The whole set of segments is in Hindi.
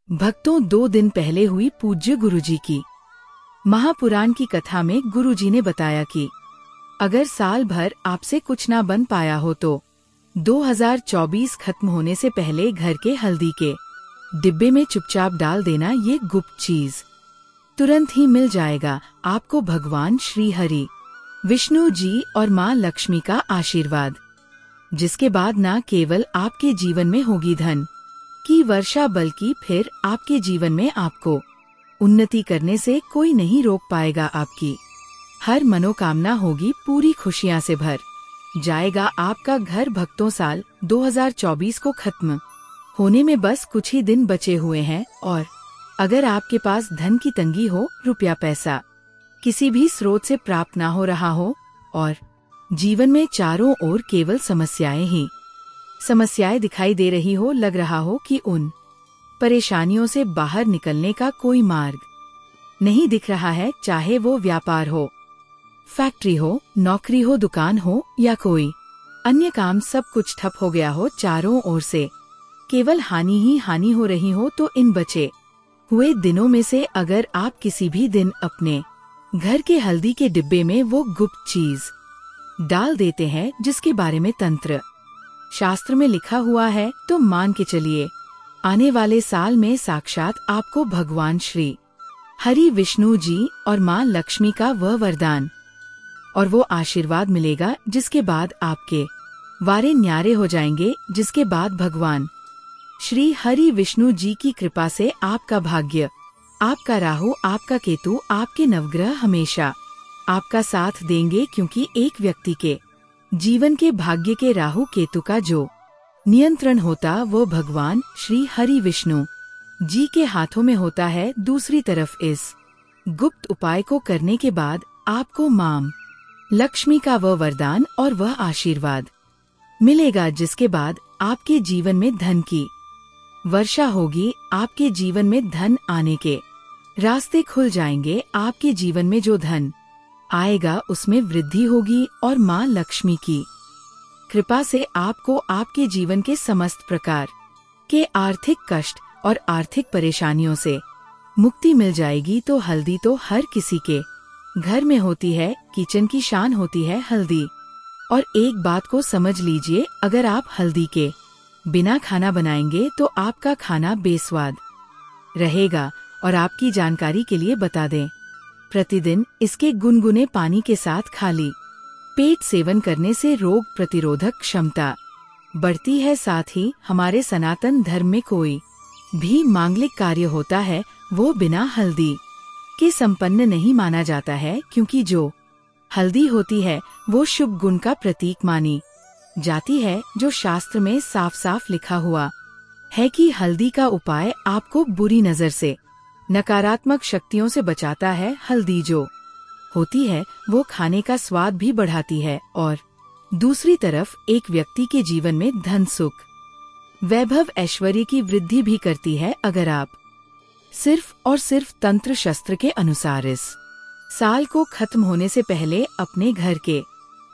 भक्तों, 2 दिन पहले हुई पूज्य गुरुजी की महापुराण की कथा में गुरुजी ने बताया कि अगर साल भर आपसे कुछ ना बन पाया हो तो 2024 खत्म होने से पहले घर के हल्दी के डिब्बे में चुपचाप डाल देना ये गुप्त चीज। तुरंत ही मिल जाएगा आपको भगवान श्री हरि विष्णु जी और माँ लक्ष्मी का आशीर्वाद, जिसके बाद न केवल आपके जीवन में होगी धन की वर्षा बल्कि फिर आपके जीवन में आपको उन्नति करने से कोई नहीं रोक पाएगा। आपकी हर मनोकामना होगी पूरी खुशियां से भर जाएगा आपका घर। भक्तों, साल 2024 को खत्म होने में बस कुछ ही दिन बचे हुए हैं और अगर आपके पास धन की तंगी हो, रुपया पैसा किसी भी स्रोत से प्राप्त ना हो रहा हो और जीवन में चारों ओर केवल समस्याएं ही समस्याएं दिखाई दे रही हो, लग रहा हो कि उन परेशानियों से बाहर निकलने का कोई मार्ग नहीं दिख रहा है, चाहे वो व्यापार हो, फैक्ट्री हो, नौकरी हो, दुकान हो या कोई अन्य काम, सब कुछ ठप हो गया हो, चारों ओर से केवल हानि ही हानि हो रही हो, तो इन बचे हुए दिनों में से अगर आप किसी भी दिन अपने घर के हल्दी के डिब्बे में वो गुप्त चीज डाल देते हैं जिसके बारे में तंत्र शास्त्र में लिखा हुआ है, तो मान के चलिए आने वाले साल में साक्षात आपको भगवान श्री हरि विष्णु जी और माँ लक्ष्मी का वह वरदान और वो आशीर्वाद मिलेगा, जिसके बाद आपके वारे न्यारे हो जाएंगे, जिसके बाद भगवान श्री हरि विष्णु जी की कृपा से आपका भाग्य, आपका राहु, आपका केतु, आपके नवग्रह हमेशा आपका साथ देंगे, क्योंकि एक व्यक्ति के जीवन के भाग्य के राहु केतु का जो नियंत्रण होता वो भगवान श्री हरि विष्णु जी के हाथों में होता है। दूसरी तरफ इस गुप्त उपाय को करने के बाद आपको मां लक्ष्मी का वह वरदान और वह आशीर्वाद मिलेगा, जिसके बाद आपके जीवन में धन की वर्षा होगी, आपके जीवन में धन आने के रास्ते खुल जाएंगे, आपके जीवन में जो धन आएगा उसमें वृद्धि होगी और माँ लक्ष्मी की कृपा से आपको आपके जीवन के समस्त प्रकार के आर्थिक कष्ट और आर्थिक परेशानियों से मुक्ति मिल जाएगी। तो हल्दी तो हर किसी के घर में होती है, किचन की शान होती है हल्दी। और एक बात को समझ लीजिए, अगर आप हल्दी के बिना खाना बनाएंगे तो आपका खाना बेस्वाद रहेगा। और आपकी जानकारी के लिए बता दें, प्रतिदिन इसके गुनगुने पानी के साथ खाली पेट सेवन करने से रोग प्रतिरोधक क्षमता बढ़ती है। साथ ही हमारे सनातन धर्म में कोई भी मांगलिक कार्य होता है वो बिना हल्दी के संपन्न नहीं माना जाता है, क्योंकि जो हल्दी होती है वो शुभ गुण का प्रतीक मानी जाती है। जो शास्त्र में साफ साफ लिखा हुआ है कि हल्दी का उपाय आपको बुरी नजर से, नकारात्मक शक्तियों से बचाता है। हल्दी जो होती है वो खाने का स्वाद भी बढ़ाती है और दूसरी तरफ एक व्यक्ति के जीवन में धन, सुख, वैभव, ऐश्वर्य की वृद्धि भी करती है। अगर आप सिर्फ और सिर्फ तंत्र शस्त्र के अनुसार इस साल को खत्म होने से पहले अपने घर के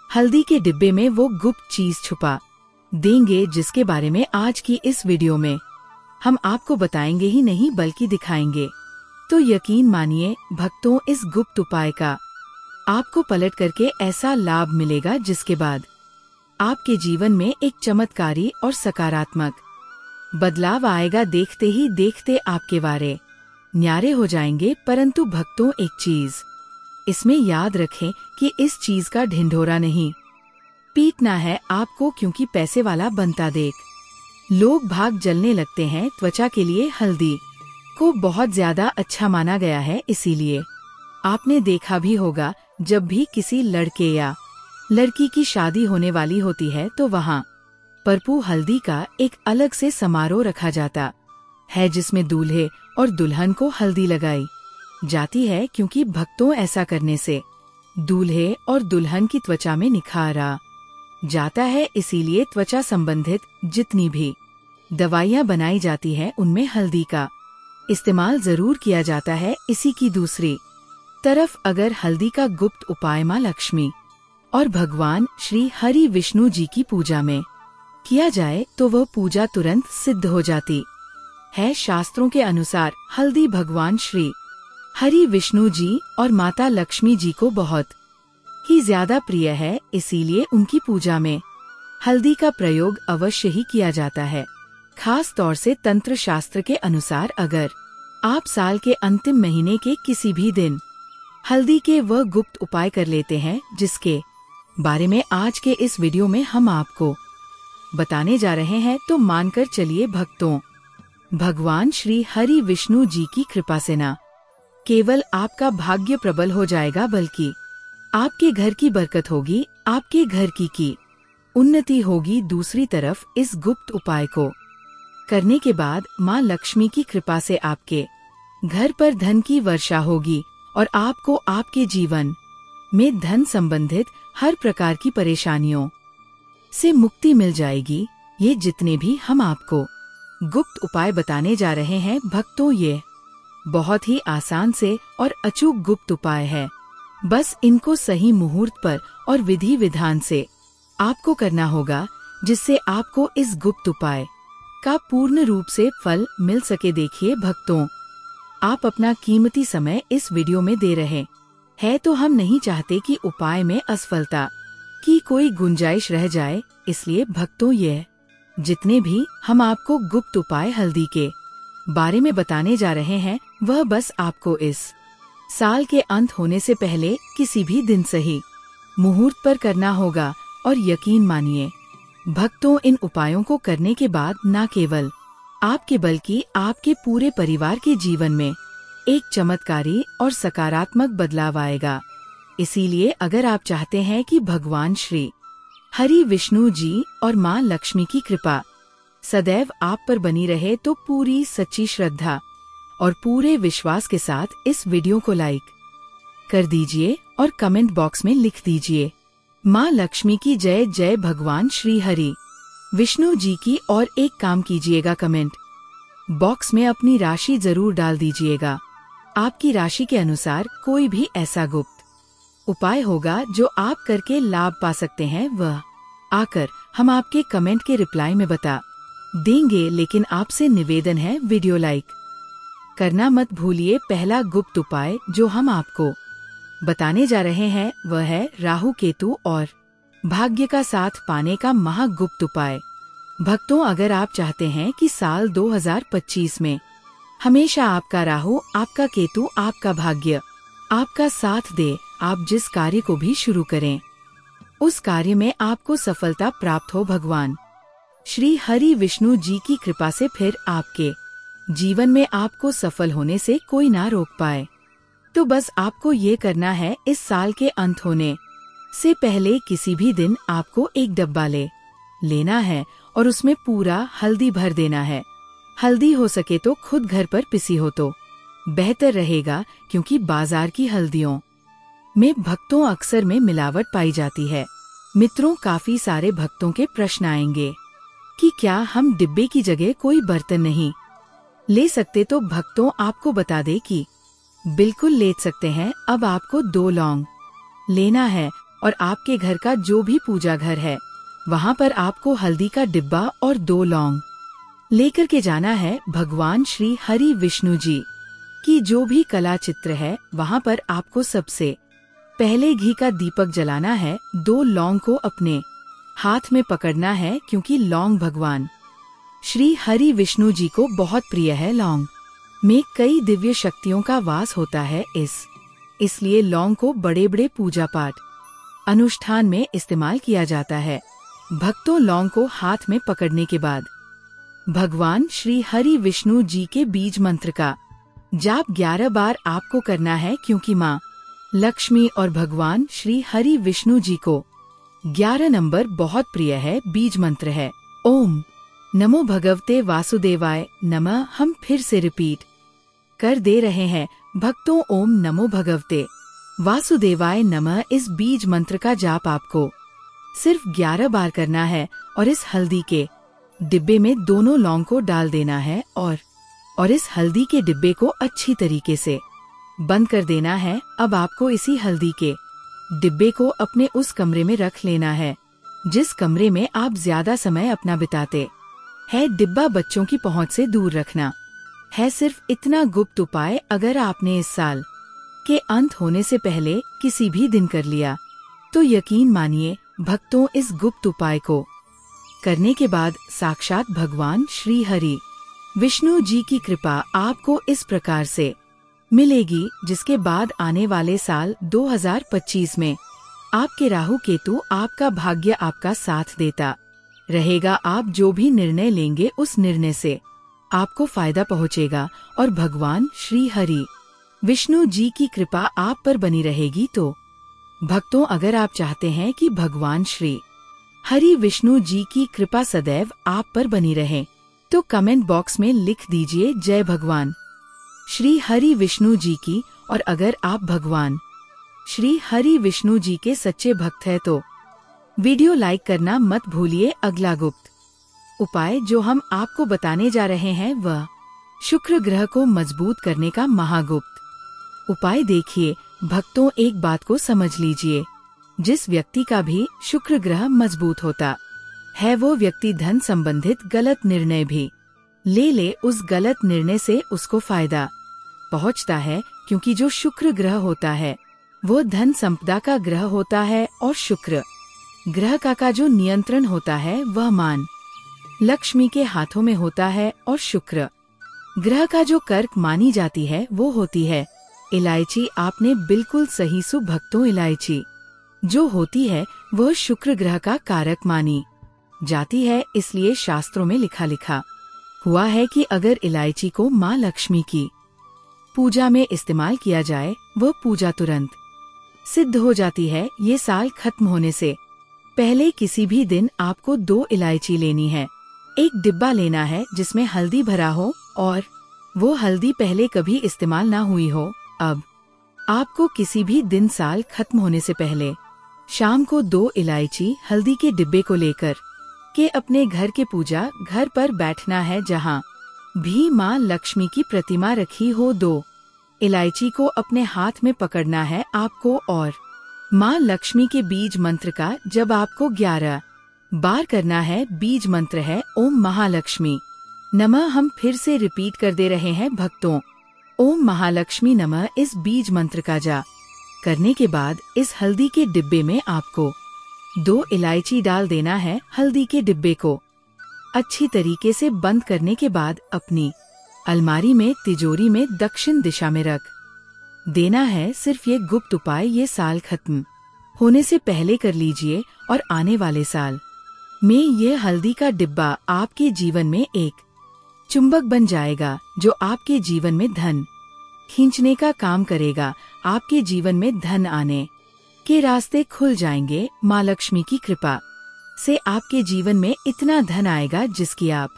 हल्दी के डिब्बे में वो गुप्त चीज छुपा देंगे, जिसके बारे में आज की इस वीडियो में हम आपको बताएंगे ही नहीं बल्कि दिखाएंगे, तो यकीन मानिए भक्तों, इस गुप्त उपाय का आपको पलट करके ऐसा लाभ मिलेगा, जिसके बाद आपके जीवन में एक चमत्कारी और सकारात्मक बदलाव आएगा। देखते ही देखते आपके वारे न्यारे हो जाएंगे। परंतु भक्तों, एक चीज इसमें याद रखें कि इस चीज का ढिंढोरा नहीं पीटना है आपको, क्योंकि पैसे वाला बनता देख लोग भाग जलने लगते हैं। त्वचा के लिए हल्दी को बहुत ज्यादा अच्छा माना गया है, इसीलिए आपने देखा भी होगा जब भी किसी लड़के या लड़की की शादी होने वाली होती है तो वहाँ परपू हल्दी का एक अलग से समारोह रखा जाता है, जिसमें दूल्हे और दुल्हन को हल्दी लगाई जाती है। क्योंकि भक्तों, ऐसा करने से दूल्हे और दुल्हन की त्वचा में निखार आ जाता है। इसीलिए त्वचा संबंधित जितनी भी दवाइयाँ बनाई जाती है उनमें हल्दी का इस्तेमाल जरूर किया जाता है। इसी की दूसरी तरफ अगर हल्दी का गुप्त उपाय माँ लक्ष्मी और भगवान श्री हरि विष्णु जी की पूजा में किया जाए तो वह पूजा तुरंत सिद्ध हो जाती है शास्त्रों के अनुसार हल्दी भगवान श्री हरि विष्णु जी और माता लक्ष्मी जी को बहुत ही ज्यादा प्रिय है, इसीलिए उनकी पूजा में हल्दी का प्रयोग अवश्य ही किया जाता है। खास तौर से तंत्र शास्त्र के अनुसार अगर आप साल के अंतिम महीने के किसी भी दिन हल्दी के वह गुप्त उपाय कर लेते हैं जिसके बारे में आज के इस वीडियो में हम आपको बताने जा रहे हैं, तो मानकर चलिए भक्तों, भगवान श्री हरि विष्णु जी की कृपा से न केवल आपका भाग्य प्रबल हो जाएगा बल्कि आपके घर की बरकत होगी, आपके घर की उन्नति होगी। दूसरी तरफ इस गुप्त उपाय को करने के बाद माँ लक्ष्मी की कृपा से आपके घर पर धन की वर्षा होगी और आपको आपके जीवन में धन संबंधित हर प्रकार की परेशानियों से मुक्ति मिल जाएगी। ये जितने भी हम आपको गुप्त उपाय बताने जा रहे हैं भक्तों, ये बहुत ही आसान से और अचूक गुप्त उपाय है। बस इनको सही मुहूर्त पर और विधि विधान से आपको करना होगा, जिससे आपको इस गुप्त उपाय का पूर्ण रूप से फल मिल सके। देखिए भक्तों, आप अपना कीमती समय इस वीडियो में दे रहे हैं, तो हम नहीं चाहते कि उपाय में असफलता की कोई गुंजाइश रह जाए। इसलिए भक्तों, ये जितने भी हम आपको गुप्त उपाय हल्दी के बारे में बताने जा रहे हैं, वह बस आपको इस साल के अंत होने से पहले किसी भी दिन सही मुहूर्त पर करना होगा। और यकीन मानिए भक्तों, इन उपायों को करने के बाद न केवल आपके बल्कि आपके पूरे परिवार के जीवन में एक चमत्कारी और सकारात्मक बदलाव आएगा। इसीलिए अगर आप चाहते हैं कि भगवान श्री हरि विष्णु जी और माँ लक्ष्मी की कृपा सदैव आप पर बनी रहे, तो पूरी सच्ची श्रद्धा और पूरे विश्वास के साथ इस वीडियो को लाइक कर दीजिए और कमेंट बॉक्स में लिख दीजिए माँ लक्ष्मी की जय जय, भगवान श्री हरि विष्णु जी की। और एक काम कीजिएगा, कमेंट बॉक्स में अपनी राशि जरूर डाल दीजिएगा। आपकी राशि के अनुसार कोई भी ऐसा गुप्त उपाय होगा जो आप करके लाभ पा सकते हैं, वह आकर हम आपके कमेंट के रिप्लाई में बता देंगे। लेकिन आपसे निवेदन है, वीडियो लाइक करना मत भूलिए। पहला गुप्त उपाय जो हम आपको बताने जा रहे हैं वह है राहु केतु और भाग्य का साथ पाने का महागुप्त उपाय। भक्तों, अगर आप चाहते हैं कि साल 2025 में हमेशा आपका राहु, आपका केतु, आपका भाग्य आपका साथ दे, आप जिस कार्य को भी शुरू करें उस कार्य में आपको सफलता प्राप्त हो, भगवान श्री हरि विष्णु जी की कृपा से फिर आपके जीवन में आपको सफल होने से कोई ना रोक पाए, तो बस आपको ये करना है, इस साल के अंत होने से पहले किसी भी दिन आपको एक डब्बा लेना है और उसमें पूरा हल्दी भर देना है। हल्दी हो सके तो खुद घर पर पिसी हो तो बेहतर रहेगा, क्योंकि बाजार की हल्दियों में भक्तों अक्सर में मिलावट पाई जाती है। मित्रों, काफी सारे भक्तों के प्रश्न आएंगे कि क्या हम डिब्बे की जगह कोई बर्तन नहीं ले सकते, तो भक्तों आपको बता दे कि बिल्कुल ले सकते हैं। अब आपको 2 लौंग लेना है और आपके घर का जो भी पूजा घर है वहाँ पर आपको हल्दी का डिब्बा और 2 लौंग लेकर के जाना है। भगवान श्री हरि विष्णु जी की जो भी कला चित्र है वहाँ पर आपको सबसे पहले घी का दीपक जलाना है। 2 लौंग को अपने हाथ में पकड़ना है, क्योंकि लौंग भगवान श्री हरि विष्णु जी को बहुत प्रिय है। लौंग में कई दिव्य शक्तियों का वास होता है, इसलिए लौंग को बड़े बड़े पूजा पाठ अनुष्ठान में इस्तेमाल किया जाता है। भक्तों, लौंग को हाथ में पकड़ने के बाद भगवान श्री हरि विष्णु जी के बीज मंत्र का जाप 11 बार आपको करना है, क्योंकि माँ लक्ष्मी और भगवान श्री हरि विष्णु जी को 11 नंबर बहुत प्रिय है। बीज मंत्र है ओम नमो भगवते वासुदेवाय नमः। हम फिर से रिपीट कर दे रहे हैं भक्तों, ओम नमो भगवते वासुदेवाय नमः। इस बीज मंत्र का जाप आपको सिर्फ 11 बार करना है और इस हल्दी के डिब्बे में दोनों लौंग को डाल देना है और इस हल्दी के डिब्बे को अच्छी तरीके से बंद कर देना है। अब आपको इसी हल्दी के डिब्बे को अपने उस कमरे में रख लेना है जिस कमरे में आप ज्यादा समय अपना बिताते हैं। डिब्बा बच्चों की पहुंच से दूर रखना। है सिर्फ इतना गुप्त उपाय। अगर आपने इस साल के अंत होने से पहले किसी भी दिन कर लिया तो यकीन मानिए भक्तों, इस गुप्त उपाय को करने के बाद साक्षात भगवान श्री हरि विष्णु जी की कृपा आपको इस प्रकार से मिलेगी, जिसके बाद आने वाले साल 2025 में आपके राहु केतु आपका भाग्य आपका साथ देता रहेगा। आप जो भी निर्णय लेंगे उस निर्णय से आपको फायदा पहुंचेगा और भगवान श्री हरि विष्णु जी की कृपा आप पर बनी रहेगी। तो भक्तों, अगर आप चाहते हैं कि भगवान श्री हरि विष्णु जी की कृपा सदैव आप पर बनी रहे तो कमेंट बॉक्स में लिख दीजिए जय भगवान श्री हरि विष्णु जी की। और अगर आप भगवान श्री हरि विष्णु जी के सच्चे भक्त हैं तो वीडियो लाइक करना मत भूलिए। अगला गुप्त उपाय जो हम आपको बताने जा रहे हैं वह शुक्र ग्रह को मजबूत करने का महागुप्त उपाय। देखिए भक्तों, एक बात को समझ लीजिए, जिस व्यक्ति का भी शुक्र ग्रह मजबूत होता है वो व्यक्ति धन संबंधित गलत निर्णय भी ले उस गलत निर्णय से उसको फायदा पहुंचता है, क्योंकि जो शुक्र ग्रह होता है वो धन संपदा का ग्रह होता है और शुक्र ग्रह का जो नियंत्रण होता है वह मान लक्ष्मी के हाथों में होता है। और शुक्र ग्रह का जो कर्क मानी जाती है वो होती है इलायची। आपने बिल्कुल सही भक्तों, इलायची जो होती है वह शुक्र ग्रह का कारक मानी जाती है। इसलिए शास्त्रों में लिखा हुआ है कि अगर इलायची को माँ लक्ष्मी की पूजा में इस्तेमाल किया जाए वह पूजा तुरंत सिद्ध हो जाती है। ये साल खत्म होने से पहले किसी भी दिन आपको 2 इलायची लेनी है। एक डिब्बा लेना है जिसमें हल्दी भरा हो और वो हल्दी पहले कभी इस्तेमाल ना हुई हो। अब आपको किसी भी दिन साल खत्म होने से पहले शाम को 2 इलायची हल्दी के डिब्बे को लेकर के अपने घर के पूजा घर पर बैठना है, जहाँ भी माँ लक्ष्मी की प्रतिमा रखी हो। 2 इलायची को अपने हाथ में पकड़ना है आपको और माँ लक्ष्मी के बीज मंत्र का जब आपको 11 बार करना है। बीज मंत्र है ओम महालक्ष्मी नमः। हम फिर से रिपीट कर दे रहे हैं भक्तों, ओम महालक्ष्मी नमः। इस बीज मंत्र का जाप करने के बाद इस हल्दी के डिब्बे में आपको 2 इलायची डाल देना है। हल्दी के डिब्बे को अच्छी तरीके से बंद करने के बाद अपनी अलमारी में तिजोरी में दक्षिण दिशा में रख देना है। सिर्फ ये गुप्त उपाय ये साल खत्म होने से पहले कर लीजिए और आने वाले साल में ये हल्दी का डिब्बा आपके जीवन में एक चुंबक बन जाएगा, जो आपके जीवन में धन खींचने का काम करेगा। आपके जीवन में धन आने के रास्ते खुल जाएंगे। माँ लक्ष्मी की कृपा से आपके जीवन में इतना धन आएगा जिसकी आप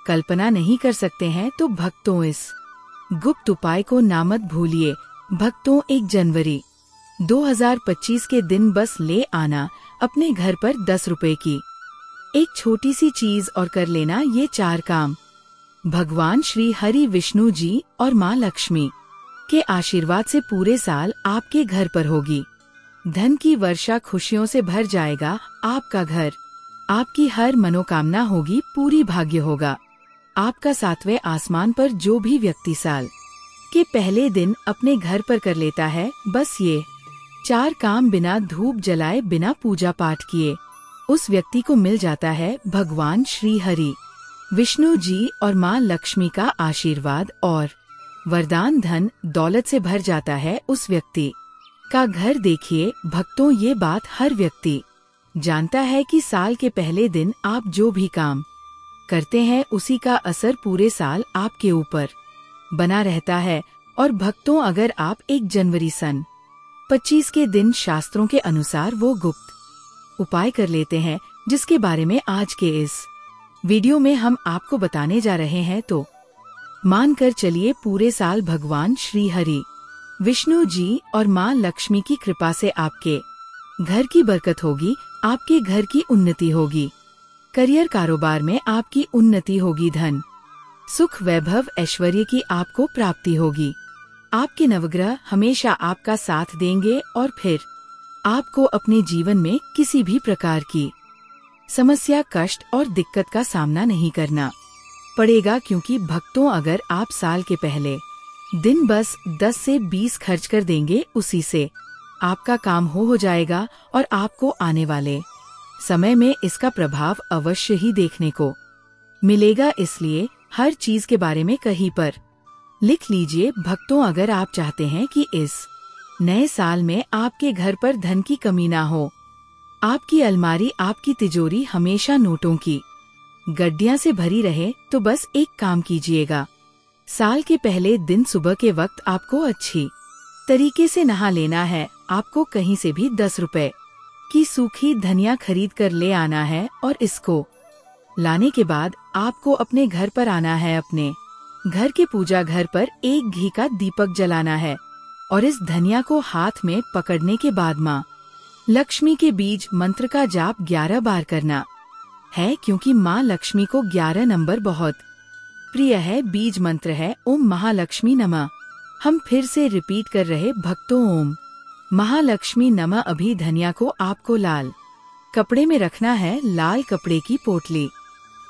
कल्पना नहीं कर सकते हैं। तो भक्तों, इस गुप्त उपाय को ना मत भूलिए। भक्तों, 1 जनवरी 2025 के दिन बस ले आना अपने घर पर 10 रुपए की एक छोटी सी चीज और कर लेना ये 4 काम। भगवान श्री हरि विष्णु जी और माँ लक्ष्मी के आशीर्वाद से पूरे साल आपके घर पर होगी धन की वर्षा। खुशियों से भर जाएगा आपका घर। आपकी हर मनोकामना होगी पूरी, भाग्य होगा आपका 7वें आसमान पर। जो भी व्यक्ति साल के पहले दिन अपने घर पर कर लेता है बस ये 4 काम बिना धूप जलाए बिना पूजा पाठ किए, उस व्यक्ति को मिल जाता है भगवान श्री हरि विष्णु जी और माँ लक्ष्मी का आशीर्वाद और वरदान। धन दौलत से भर जाता है उस व्यक्ति का घर। देखिए भक्तों, ये बात हर व्यक्ति जानता है कि साल के पहले दिन आप जो भी काम करते हैं उसी का असर पूरे साल आपके ऊपर बना रहता है। और भक्तों, अगर आप 1 जनवरी सन 25 के दिन शास्त्रों के अनुसार वो गुप्त उपाय कर लेते हैं जिसके बारे में आज के इस वीडियो में हम आपको बताने जा रहे हैं, तो मान कर चलिए पूरे साल भगवान श्री हरि विष्णु जी और माँ लक्ष्मी की कृपा से आपके घर की बरकत होगी, आपके घर की उन्नति होगी, करियर कारोबार में आपकी उन्नति होगी, धन सुख वैभव ऐश्वर्य की आपको प्राप्ति होगी। आपके नवग्रह हमेशा आपका साथ देंगे और फिर आपको अपने जीवन में किसी भी प्रकार की समस्या, कष्ट और दिक्कत का सामना नहीं करना पड़ेगा, क्योंकि भक्तों अगर आप साल के पहले दिन बस 10 से 20 खर्च कर देंगे, उसी से आपका काम हो जाएगा और आपको आने वाले समय में इसका प्रभाव अवश्य ही देखने को मिलेगा। इसलिए हर चीज के बारे में कहीं पर लिख लीजिए। भक्तों, अगर आप चाहते हैं कि इस नए साल में आपके घर पर धन की कमी ना हो, आपकी अलमारी, आपकी तिजोरी हमेशा नोटों की गड्डियां से भरी रहे, तो बस एक काम कीजिएगा। साल के पहले दिन सुबह के वक्त आपको अच्छी तरीके से नहा लेना है। आपको कहीं से भी 10 रुपए की सूखी धनिया खरीद कर ले आना है और इसको लाने के बाद आपको अपने घर पर आना है। अपने घर के पूजा घर पर एक घी का दीपक जलाना है और इस धनिया को हाथ में पकड़ने के बाद माँ लक्ष्मी के बीज मंत्र का जाप 11 बार करना है, क्योंकि माँ लक्ष्मी को 11 नंबर बहुत प्रिय है। बीज मंत्र है ओम महालक्ष्मी नमः। हम फिर से रिपीट कर रहे भक्तों, ओम महालक्ष्मी नमः। अभी धनिया को आपको लाल कपड़े में रखना है, लाल कपड़े की पोटली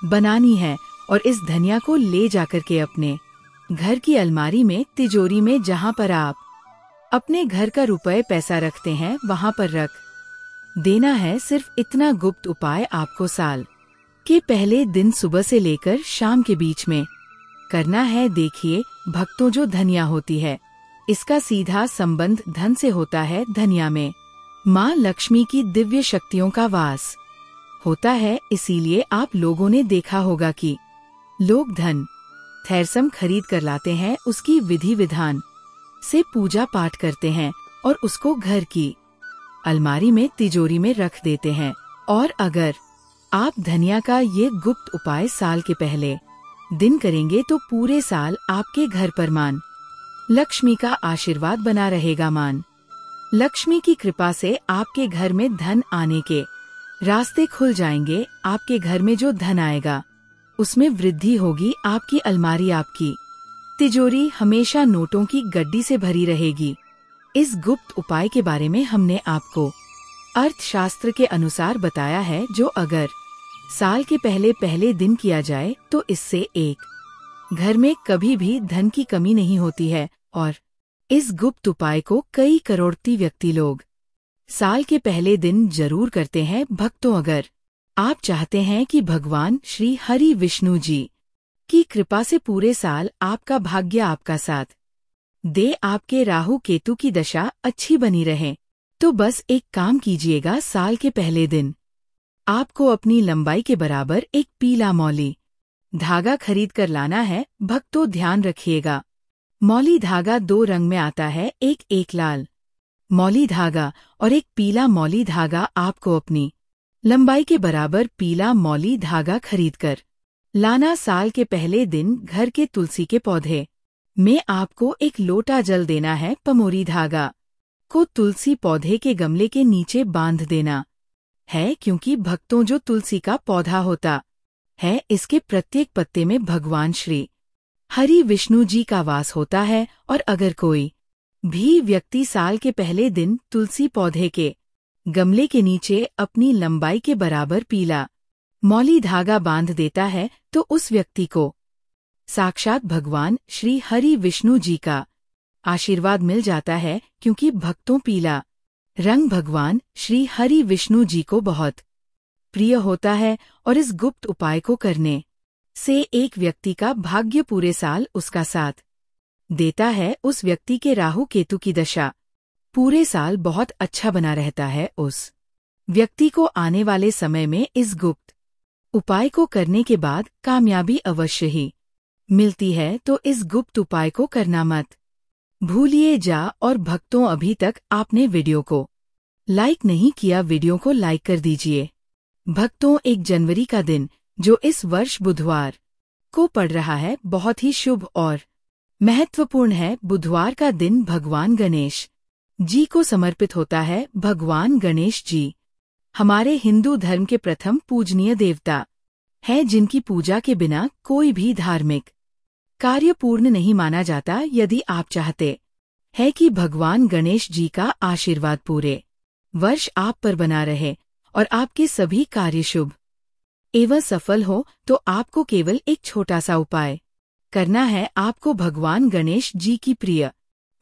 बनानी है और इस धनिया को ले जाकर के अपने घर की अलमारी में, तिजोरी में, जहाँ पर आप अपने घर का रुपए पैसा रखते हैं, वहाँ पर रख देना है। सिर्फ इतना गुप्त उपाय आपको साल के पहले दिन सुबह से लेकर शाम के बीच में करना है। देखिए भक्तों, जो धनिया होती है इसका सीधा संबंध धन से होता है। धनिया में माँ लक्ष्मी की दिव्य शक्तियों का वास होता है। इसीलिए आप लोगों ने देखा होगा कि लोग धन थैरसम खरीद कर लाते हैं, उसकी विधि विधान से पूजा पाठ करते हैं और उसको घर की अलमारी में, तिजोरी में रख देते हैं। और अगर आप धनिया का ये गुप्त उपाय साल के पहले दिन करेंगे तो पूरे साल आपके घर पर मान लक्ष्मी का आशीर्वाद बना रहेगा। मान लक्ष्मी की कृपा से आपके घर में धन आने के रास्ते खुल जाएंगे। आपके घर में जो धन आएगा उसमें वृद्धि होगी। आपकी अलमारी, आपकी तिजोरी हमेशा नोटों की गड्डी से भरी रहेगी। इस गुप्त उपाय के बारे में हमने आपको अर्थशास्त्र के अनुसार बताया है, जो अगर साल के पहले दिन किया जाए तो इससे एक घर में कभी भी धन की कमी नहीं होती है। और इस गुप्त उपाय को कई करोड़ती व्यक्ति लोग साल के पहले दिन जरूर करते हैं। भक्तों, अगर आप चाहते हैं कि भगवान श्री हरि विष्णु जी की कृपा से पूरे साल आपका भाग्य आपका साथ दे, आपके राहु केतु की दशा अच्छी बनी रहे, तो बस एक काम कीजिएगा। साल के पहले दिन आपको अपनी लंबाई के बराबर एक पीला मौली धागा खरीद कर लाना है। भक्तों, ध्यान रखिएगा, मौली धागा 2 रंग में आता है, एक लाल मौली धागा और एक पीला मौली धागा। आपको अपनी लंबाई के बराबर पीला मौली धागा खरीदकर लाना। साल के पहले दिन घर के तुलसी के पौधे में आपको एक लोटा जल देना है। पमोरी धागा को तुलसी पौधे के गमले के नीचे बांध देना है, क्योंकि भक्तों, जो तुलसी का पौधा होता है इसके प्रत्येक पत्ते में भगवान श्री हरि विष्णु जी का वास होता है। और अगर कोई भी व्यक्ति साल के पहले दिन तुलसी पौधे के गमले के नीचे अपनी लंबाई के बराबर पीला मौली धागा बांध देता है, तो उस व्यक्ति को साक्षात भगवान श्री हरि विष्णु जी का आशीर्वाद मिल जाता है। क्योंकि भक्तों, पीला रंग भगवान श्री हरि विष्णु जी को बहुत प्रिय होता है और इस गुप्त उपाय को करने से एक व्यक्ति का भाग्य पूरे साल उसका साथ देता है। उस व्यक्ति के राहु केतु की दशा पूरे साल बहुत अच्छा बना रहता है। उस व्यक्ति को आने वाले समय में इस गुप्त उपाय को करने के बाद कामयाबी अवश्य ही मिलती है। तो इस गुप्त उपाय को करना मत भूलिए जा। और भक्तों, अभी तक आपने वीडियो को लाइक नहीं किया, वीडियो को लाइक कर दीजिए। भक्तों, 1 जनवरी का दिन जो इस वर्ष बुधवार को पड़ रहा है, बहुत ही शुभ और महत्वपूर्ण है। बुधवार का दिन भगवान गणेश जी को समर्पित होता है। भगवान गणेश जी हमारे हिंदू धर्म के प्रथम पूजनीय देवता है, जिनकी पूजा के बिना कोई भी धार्मिक कार्य पूर्ण नहीं माना जाता। यदि आप चाहते हैं कि भगवान गणेश जी का आशीर्वाद पूरे वर्ष आप पर बना रहे और आपके सभी कार्य शुभ एवं सफल हो तो आपको केवल एक छोटा सा उपाय करना है। आपको भगवान गणेश जी की प्रिय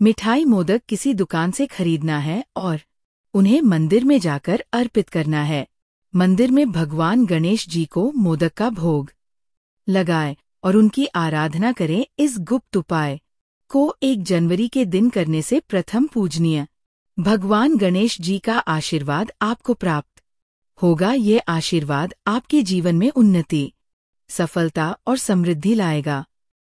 मिठाई मोदक किसी दुकान से खरीदना है और उन्हें मंदिर में जाकर अर्पित करना है। मंदिर में भगवान गणेश जी को मोदक का भोग लगाएं और उनकी आराधना करें। इस गुप्त उपाय को 1 जनवरी के दिन करने से प्रथम पूजनीय भगवान गणेश जी का आशीर्वाद आपको प्राप्त होगा। ये आशीर्वाद आपके जीवन में उन्नति, सफलता और समृद्धि लाएगा।